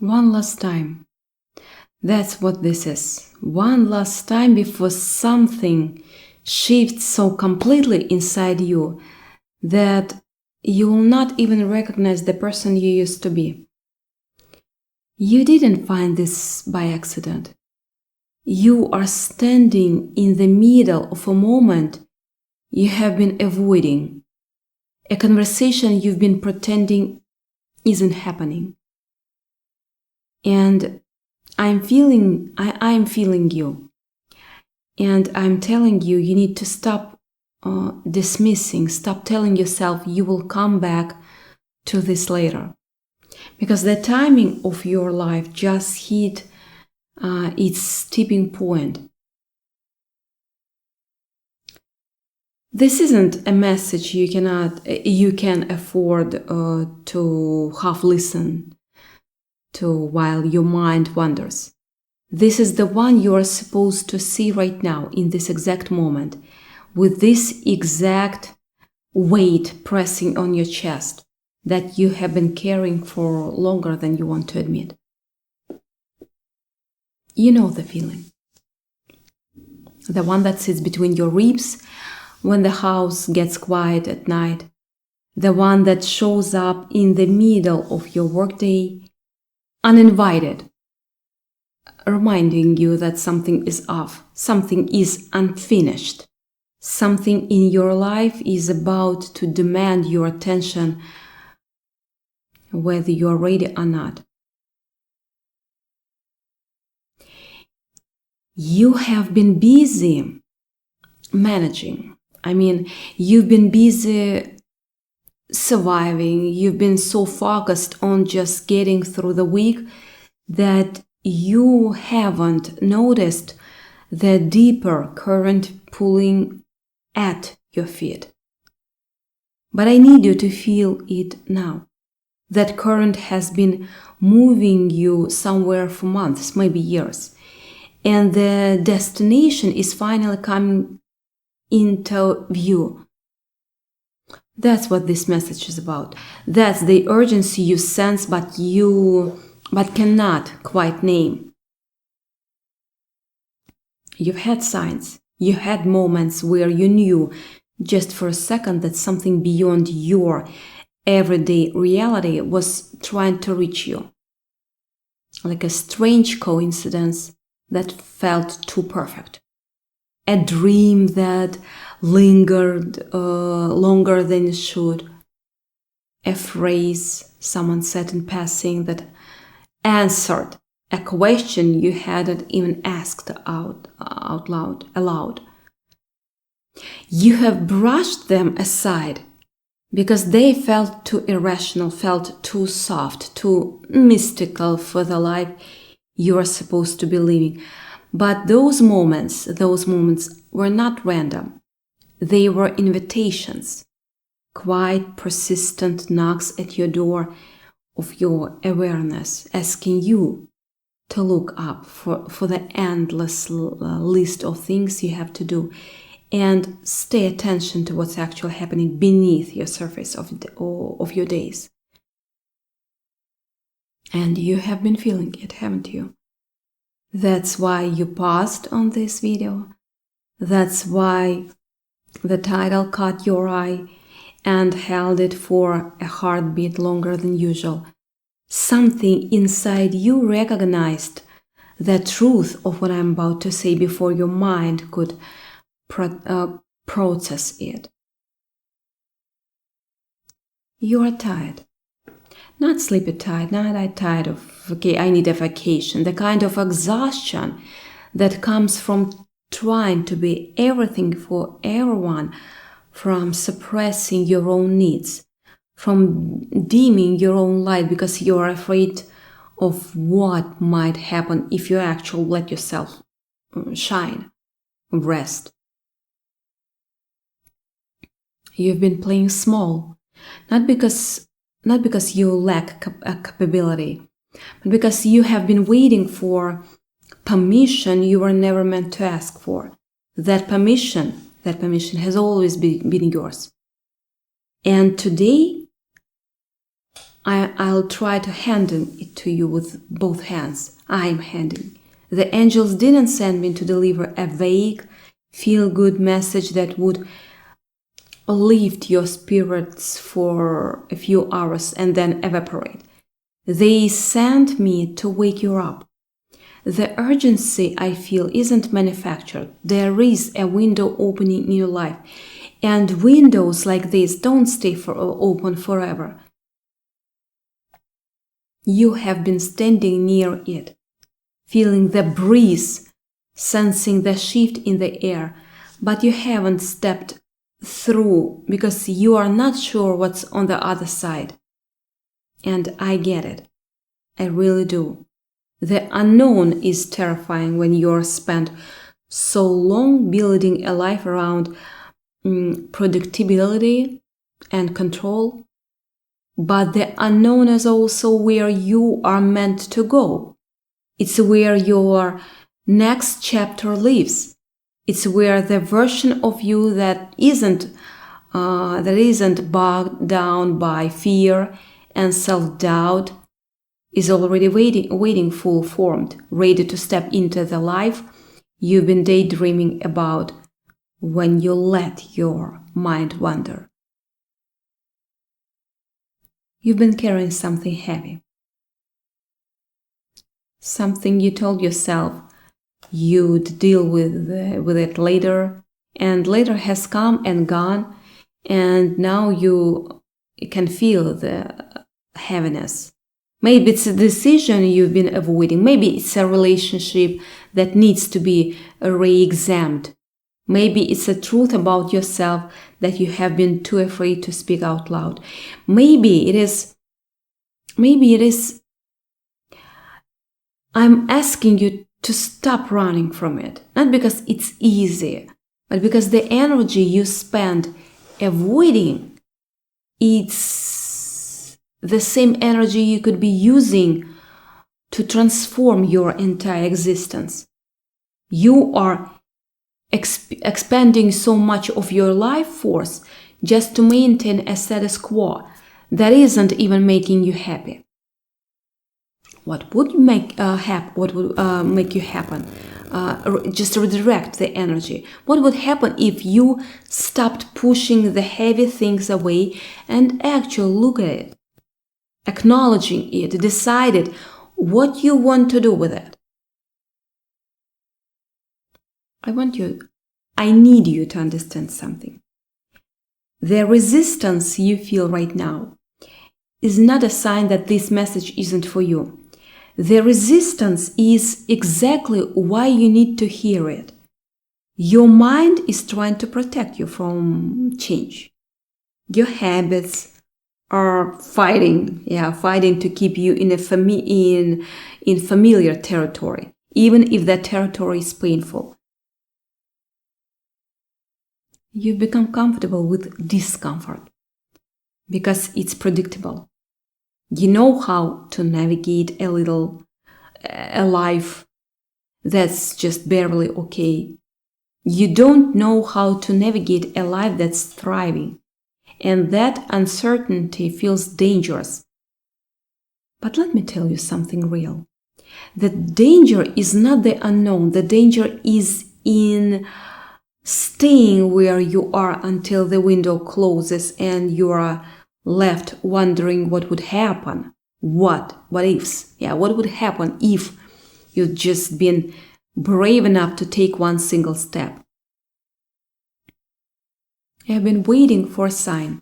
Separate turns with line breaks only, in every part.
One last time. That's what this is. One last time before something shifts so completely inside you that you will not even recognize the person you used to be. You didn't find this by accident. You are standing in the middle of a moment you have been avoiding, a conversation you've been pretending isn't happening. And I'm feeling you. And I'm telling you, you need to stop dismissing, stop telling yourself you will come back to this later. Because the timing of your life just hit its tipping point. This isn't a message you can afford to half listen to while your mind wanders. This is the one you are supposed to see right now in this exact moment, with this exact weight pressing on your chest that you have been carrying for longer than you want to admit. You know the feeling. The one that sits between your ribs when the house gets quiet at night. The one that shows up in the middle of your workday, uninvited, reminding you that something is off, something is unfinished, something in your life is about to demand your attention, whether you are ready or not. You have been busy managing. You've been busy surviving. You've been so focused on just getting through the week that you haven't noticed the deeper current pulling at your feet. But I need you to feel it now. That current has been moving you somewhere for months, maybe years. And the destination is finally coming into view. That's what this message is about. That's the urgency you sense but cannot quite name. You've had signs. You had moments where you knew just for a second that something beyond your everyday reality was trying to reach you. Like a strange coincidence that felt too perfect. A dream that lingered longer than it should. A phrase someone said in passing that answered a question you hadn't even asked aloud. You have brushed them aside because they felt too irrational, felt too soft, too mystical for the life you are supposed to be living. But those moments were not random. They were invitations, quite persistent knocks at your door of your awareness, asking you to look up for the endless list of things you have to do and pay attention to what's actually happening beneath your surface of your days. And you have been feeling it, haven't you? That's why you paused on this video. That's why the title caught your eye and held it for a heartbeat longer than usual. Something inside you recognized the truth of what I'm about to say before your mind could process it. You are tired. Not sleepy tired, not tired of, I need a vacation. The kind of exhaustion that comes from trying to be everything for everyone, from suppressing your own needs, from dimming your own light because you are afraid of what might happen if you actually let yourself shine, rest. You've been playing small, not because you lack capability, but because you have been waiting for permission you were never meant to ask for. That permission has always been yours. And today, I'll try to hand it to you with both hands. I'm handing. The angels didn't send me to deliver a vague, feel-good message that would lift your spirits for a few hours and then evaporate. They sent me to wake you up. The urgency I feel isn't manufactured. There is a window opening in your life. And windows like this don't stay open forever. You have been standing near it, feeling the breeze, sensing the shift in the air, but you haven't stepped through because you are not sure what's on the other side. And I get it. I really do. The unknown is terrifying when you're spent so long building a life around predictability and control. But the unknown is also where you are meant to go. It's where your next chapter lives. It's where the version of you that isn't bogged down by fear and self-doubt is already waiting full-formed, ready to step into the life you've been daydreaming about when you let your mind wander. You've been carrying something heavy. Something you told yourself you'd deal with it later, and later has come and gone, and now you can feel the heaviness. Maybe it's a decision you've been avoiding. Maybe it's a relationship that needs to be re-examined. Maybe it's a truth about yourself that you have been too afraid to speak out loud. Maybe it is. I'm asking you to stop running from it. Not because it's easy, but because the energy you spend avoiding, it's the same energy you could be using to transform your entire existence. You are expanding so much of your life force just to maintain a status quo that isn't even making you happy. What would make you happen? Just redirect the energy. What would happen if you stopped pushing the heavy things away and actually look at it, acknowledging it, decided what you want to do with it? I need you to understand something. The resistance you feel right now is not a sign that this message isn't for you. The resistance is exactly why you need to hear it. Your mind is trying to protect you from change. Your habits are fighting to keep you in familiar territory, even if that territory is painful. You become comfortable with discomfort because it's predictable. You know how to navigate a life that's just barely okay. You don't know how to navigate a life that's thriving, and that uncertainty feels dangerous. But let me tell you something real. The danger is not the unknown. The danger is in staying where you are until the window closes and you are left wondering what would happen. What ifs? What would happen if you'd just been brave enough to take one single step? You have been waiting for a sign.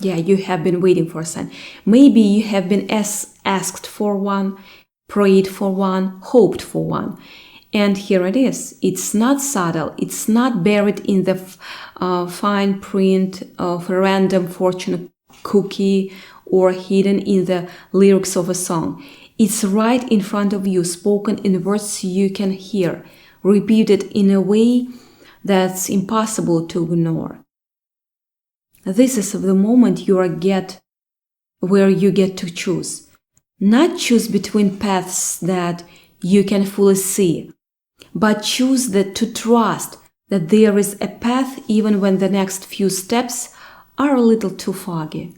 You have been waiting for a sign. Maybe you have been asked for one, prayed for one, hoped for one. And here it is. It's not subtle. It's not buried in the fine print of a random fortune cookie or hidden in the lyrics of a song. It's right in front of you, spoken in words you can hear, repeated in a way that's impossible to ignore. This is the moment where you get to choose. Not choose between paths that you can fully see, but choose to trust that there is a path even when the next few steps are a little foggy.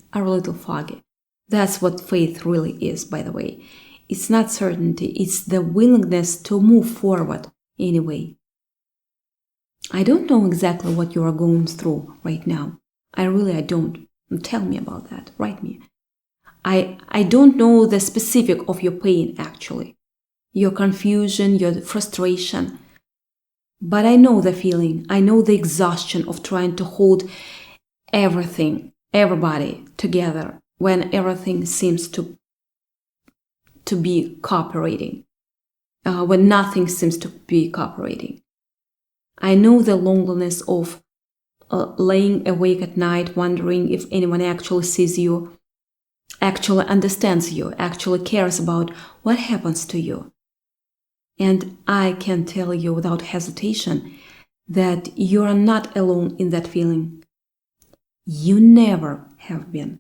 That's what faith really is, by the way. It's not certainty, it's the willingness to move forward anyway. I don't know exactly what you are going through right now. I don't. Tell me about that. Write me. I don't know the specific of your pain, actually. Your confusion, your frustration. But I know the feeling. I know the exhaustion of trying to hold everything, everybody together when everything seems to be cooperating. When nothing seems to be cooperating. I know the loneliness of laying awake at night wondering if anyone actually sees you, actually understands you, actually cares about what happens to you. And I can tell you without hesitation that you are not alone in that feeling. You never have been.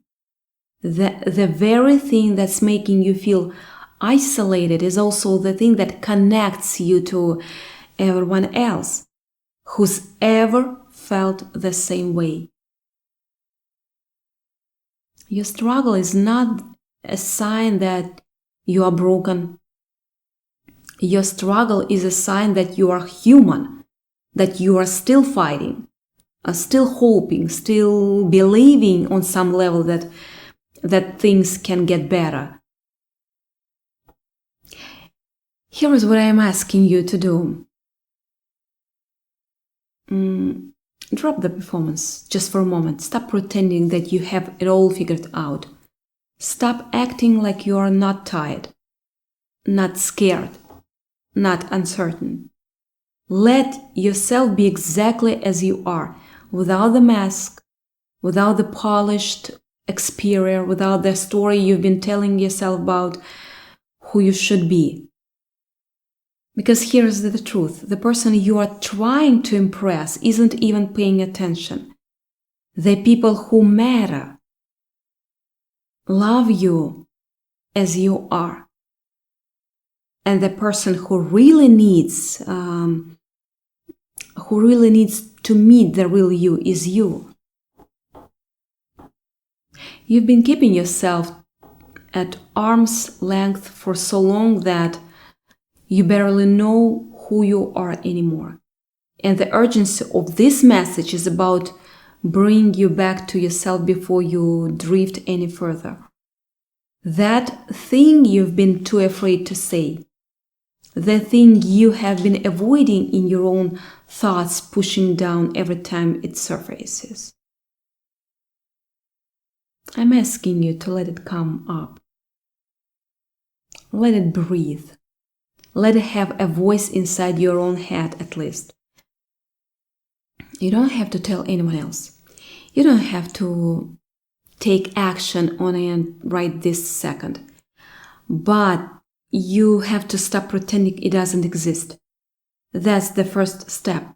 The very thing that's making you feel isolated is also the thing that connects you to everyone else who's ever felt the same way. Your struggle is not a sign that you are broken. Your struggle is a sign that you are human, that you are still fighting, still hoping, still believing on some level that things can get better. Here is what I am asking you to do. Drop the performance just for a moment. Stop pretending that you have it all figured out. Stop acting like you are not tired, not scared, not uncertain. Let yourself be exactly as you are, without the mask, without the polished exterior, without the story you've been telling yourself about who you should be. Because here's the truth. The person you are trying to impress isn't even paying attention. The people who matter love you as you are. And the person who really needs to meet the real you is you. You've been keeping yourself at arm's length for so long that you barely know who you are anymore. And the urgency of this message is about bringing you back to yourself before you drift any further. That thing you've been too afraid to say, the thing you have been avoiding in your own thoughts, pushing down every time it surfaces. I'm asking you to let it come up. Let it breathe. Let it have a voice inside your own head at least. You don't have to tell anyone else. You don't have to take action on it right this second. But you have to stop pretending it doesn't exist. That's the first step.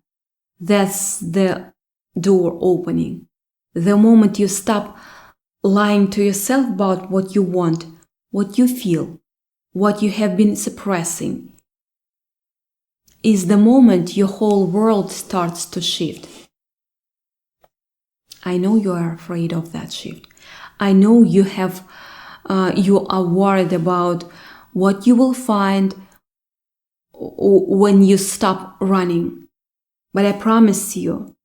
That's the door opening. The moment you stop lying to yourself about what you want, what you feel, what you have been suppressing, is the moment your whole world starts to shift. I know you are afraid of that shift. I know you are worried about what you will find when you stop running. But I promise you,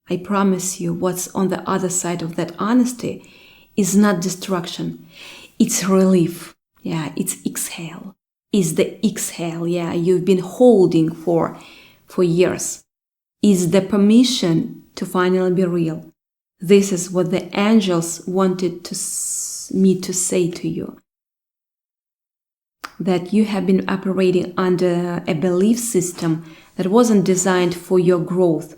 what's on the other side of that honesty is not destruction. It's relief. Yeah, it's exhale. Is the exhale, you've been holding for years. Is the permission to finally be real. This is what the angels wanted me to say to you. That you have been operating under a belief system that wasn't designed for your growth.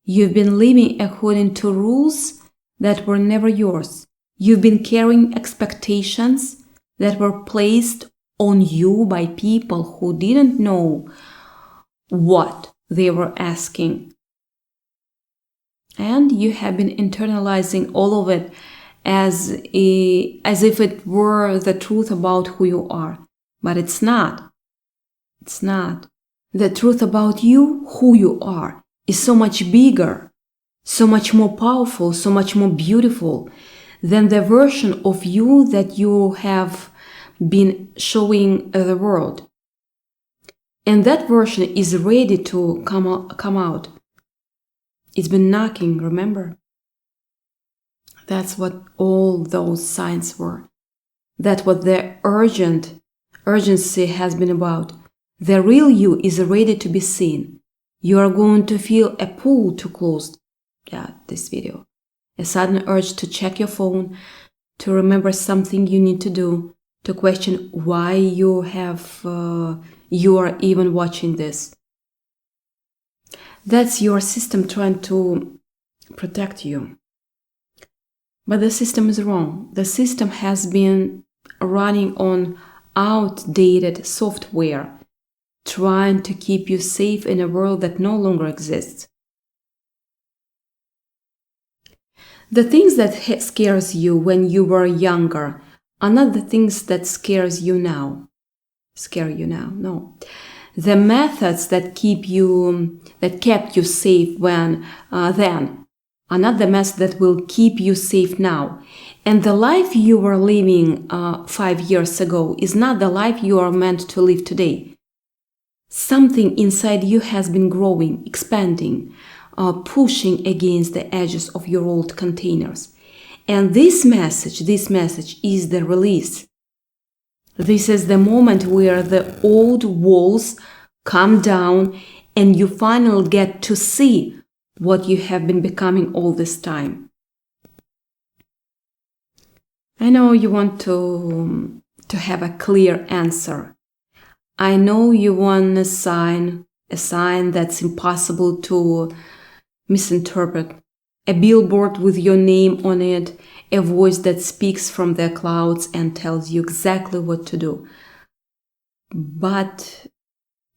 You've been living according to rules that were never yours. You've been carrying expectations that were placed on you by people who didn't know what they were asking. And you have been internalizing all of it as if it were the truth about who you are. But it's not. It's not. The truth about you, who you are, is so much bigger, so much more powerful, so much more beautiful than the version of you that you have been showing the world. And that version is ready to come out. It's been knocking, remember? That's what all those signs were. That's what the urgency has been about. The real you is ready to be seen. You are going to feel a pull to close this video. A sudden urge to check your phone, to remember something you need to do, to question why you are even watching this. That's your system trying to protect you. But the system is wrong. The system has been running on outdated software, trying to keep you safe in a world that no longer exists. The things that scares you when you were younger are not the things that scare you now. No. The methods that kept you safe then are not the methods that will keep you safe now. And the life you were living 5 years ago is not the life you are meant to live today. Something inside you has been growing, expanding, pushing against the edges of your old containers. And this message is the release. This is the moment where the old walls come down and you finally get to see what you have been becoming all this time. I know you want to have a clear answer. I know you want a sign that's impossible to misinterpret, a billboard with your name on it, a voice that speaks from the clouds and tells you exactly what to do. But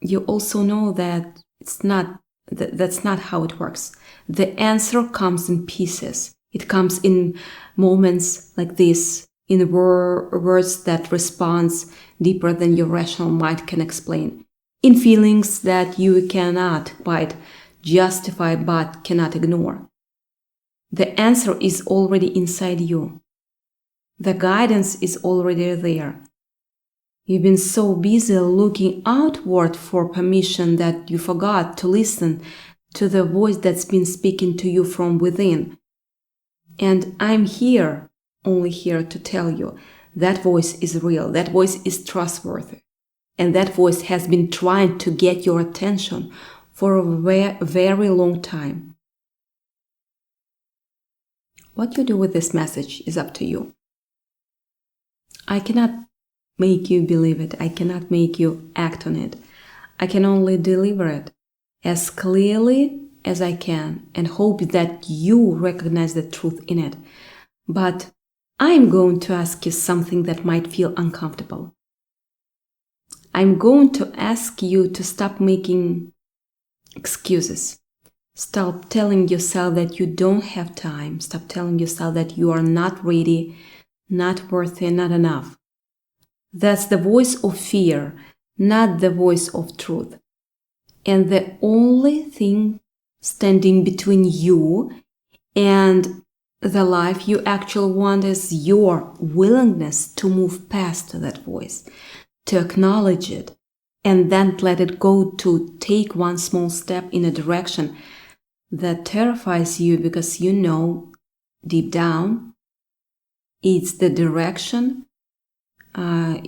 you also know that that's not how it works. The answer comes in pieces. It comes in moments like this, in words that responds deeper than your rational mind can explain, in feelings that you cannot quite justify but cannot ignore. The answer is already inside you. The guidance is already there. You've been so busy looking outward for permission that you forgot to listen to the voice that's been speaking to you from within. And I'm only here to tell you, that voice is real, that voice is trustworthy. And that voice has been trying to get your attention for a very long time. What you do with this message is up to you. I cannot make you believe it. I cannot make you act on it. I can only deliver it as clearly as I can and hope that you recognize the truth in it. But I'm going to ask you something that might feel uncomfortable. I'm going to ask you to stop making excuses. Stop telling yourself that you don't have time. Stop telling yourself that you are not ready, not worthy, not enough. That's the voice of fear, not the voice of truth. And the only thing standing between you and the life you actually want is your willingness to move past that voice, to acknowledge it, and then let it go, to take one small step in a direction that terrifies you because you know deep down it's the direction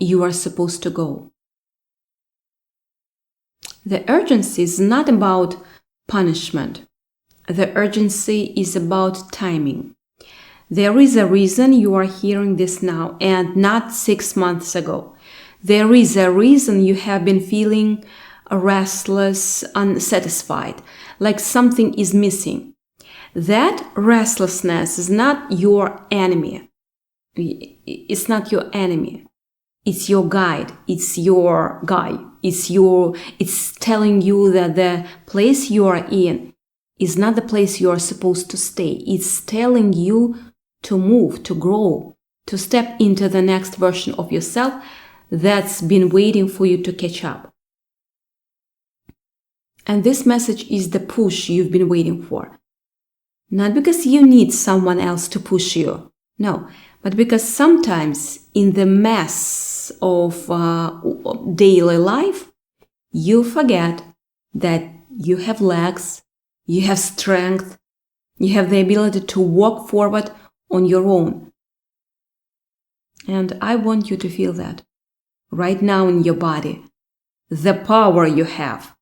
you are supposed to go. The urgency is not about punishment. The urgency is about timing. There is a reason you are hearing this now and not 6 months ago. There is a reason you have been feeling restless, unsatisfied, like something is missing. That restlessness is not your enemy. It's not your enemy. It's your guide. It's your guide. It's telling you that the place you are in is not the place you are supposed to stay. It's telling you to move, to grow, to step into the next version of yourself that's been waiting for you to catch up. And this message is the push you've been waiting for. Not because you need someone else to push you. No, but because sometimes in the mess of daily life, you forget that you have legs, you have strength, you have the ability to walk forward on your own. And I want you to feel that right now in your body, the power you have,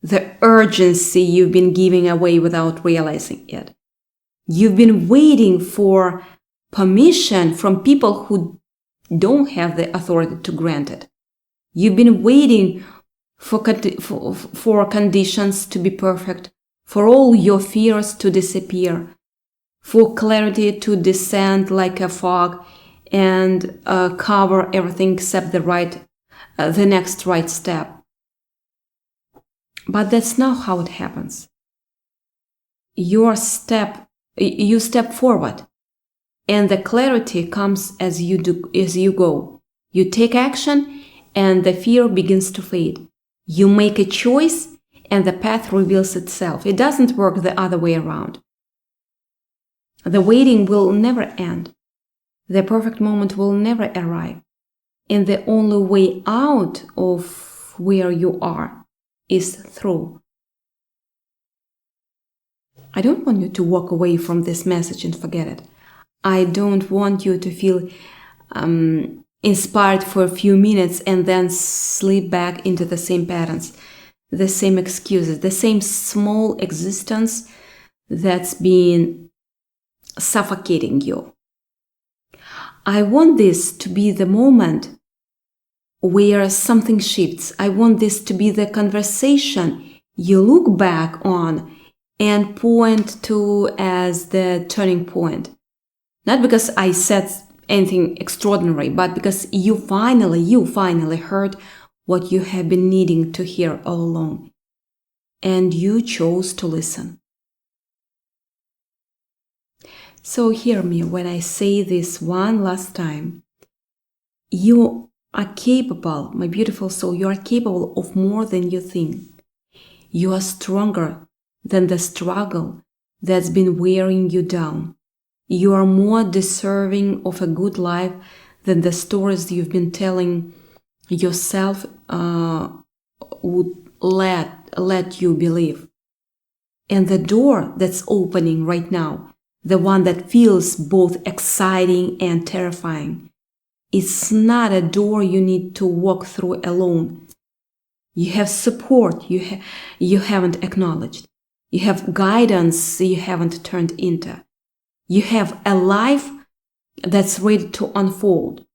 the urgency you've been giving away without realizing it. You've been waiting for permission from people who don't have the authority to grant it. You've been waiting for conditions to be perfect, for all your fears to disappear, for clarity to descend like a fog and cover everything except the next right step. But that's not how it happens. You step forward, and the clarity comes as you go. You take action, and the fear begins to fade. You make a choice, and the path reveals itself. It doesn't work the other way around. The waiting will never end. The perfect moment will never arrive. And the only way out of where you are is through. I don't want you to walk away from this message and forget it. I don't want you to feel inspired for a few minutes and then slip back into the same patterns, the same excuses, the same small existence that's been suffocating you. I want this to be the moment where something shifts. I want this to be the conversation you look back on and point to as the turning point. Not because I said anything extraordinary, but because you finally heard what you have been needing to hear all along. And you chose to listen. So hear me when I say this one last time. You are capable, my beautiful soul, you are capable of more than you think. You are stronger than the struggle that's been wearing you down. You are more deserving of a good life than the stories you've been telling yourself would let you believe. And the door that's opening right now, the one that feels both exciting and terrifying, it's not a door you need to walk through alone. You have support you haven't acknowledged. You have guidance you haven't turned into. You have a life that's ready to unfold.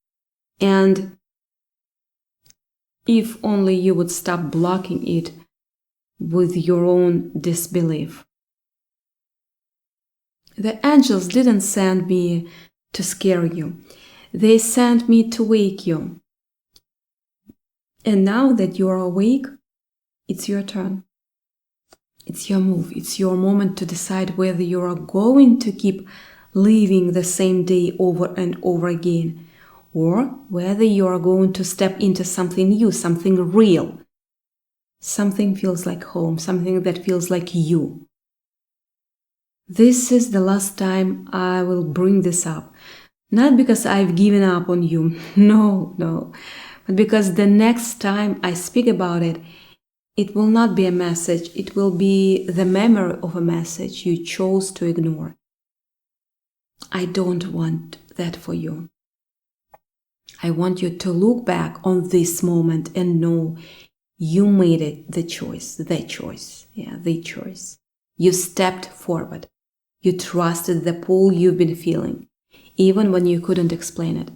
And if only you would stop blocking it with your own disbelief. The angels didn't send me to scare you. They sent me to wake you. And now that you are awake, it's your turn. It's your move. It's your moment to decide whether you are going to keep living the same day over and over again, or whether you are going to step into something new, something real. Something feels like home, something that feels like you. This is the last time I will bring this up. Not because I've given up on you, no, but because the next time I speak about it, it will not be a message, it will be the memory of a message you chose to ignore. I don't want that for you. I want you to look back on this moment and know you made it the choice. You stepped forward. You trusted the pull you've been feeling, even when you couldn't explain it.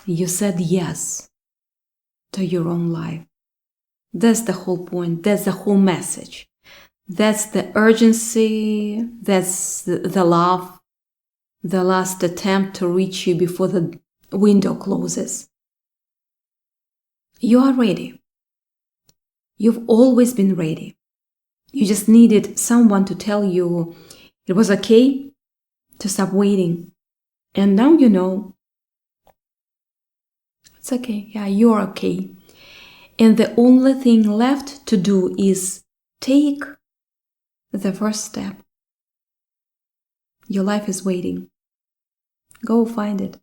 You said yes to your own life. That's the whole point. That's the whole message. That's the urgency. That's the love. The last attempt to reach you before the window closes. You are ready. You've always been ready. You just needed someone to tell you it was okay to stop waiting. And now you know. It's okay. Yeah, you're okay. And the only thing left to do is take the first step. Your life is waiting. Go find it.